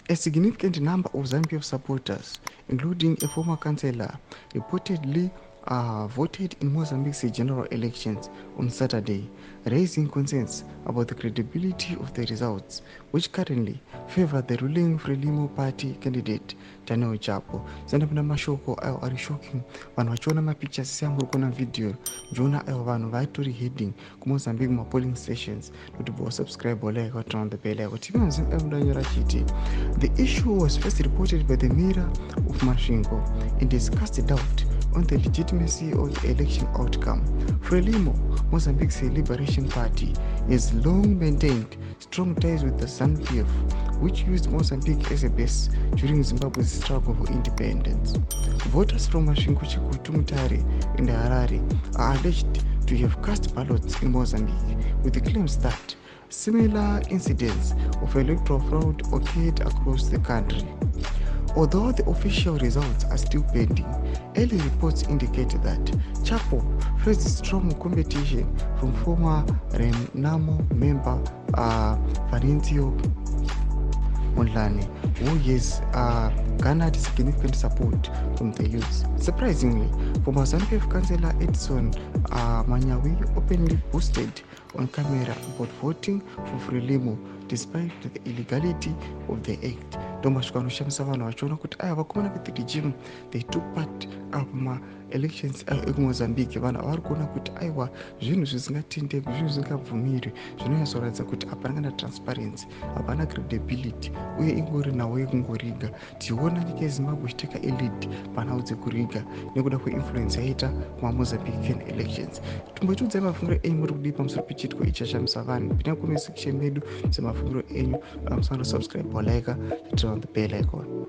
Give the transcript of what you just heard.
A significant number of ZANU-PF supporters, including a former councillor, reportedly voted in Mozambique's general elections on Saturday, raising concerns about the credibility of the results, which currently favor the ruling Frelimo party candidate Daniel Chapo. Sendapinda mashoko ayo ari shocking. Vanhu vachiona mapictures seamuri kuona video njoona ayo vanhu vatori heading kuMozambique polling stations kuti bo subscribe like or turn on the bell like TV manzini ayondanyora chiti. The issue was first reported by the Mirror of Masvingo and discussed doubt on the legitimacy of the election outcome. Frelimo, Mozambique's Liberation Party, has long maintained strong ties with the ZANU-PF, which used Mozambique as a base during Zimbabwe's struggle for independence. Voters from Masvingo, Chikutu, Mutare, and Harare are alleged to have cast ballots in Mozambique, with the claims that similar incidents of electoral fraud occurred across the country. Although the official results are still pending, early reports indicate that Chapo faced strong competition from former Renamo member Valencio Mondlane, who has garnered significant support from the youth. Surprisingly, former ZANU-PF councillor Edson Manyawi openly boasted on camera about voting for Frelimo despite the illegality of the act. Ndomasvika vanoshamisa vanhu vachiona kuti aya vakomana kuti regime they took part kuma elections ekuMozambique. Vanhu vari kuona kuti aiwa zvinhu zvisingatendeki, zvinhu zvisingabvumirwi, zvinonyatsoratidza kuti hapana kana transparency, hapana credibility, uye ingori nhau yekungoriga. Tiona nyika yeZimbabwe ichiteka elite panhau dzekuriga nekuda kweinfluence yaita kumaMozambican elections. Tombotiudzai mafungiro enyu muri kudii pamusoro pechitiko ichi chashamisa vanhu. Pinda comment section medu semafungiro enyu. Musana subscribe or like, turn on the bell icon.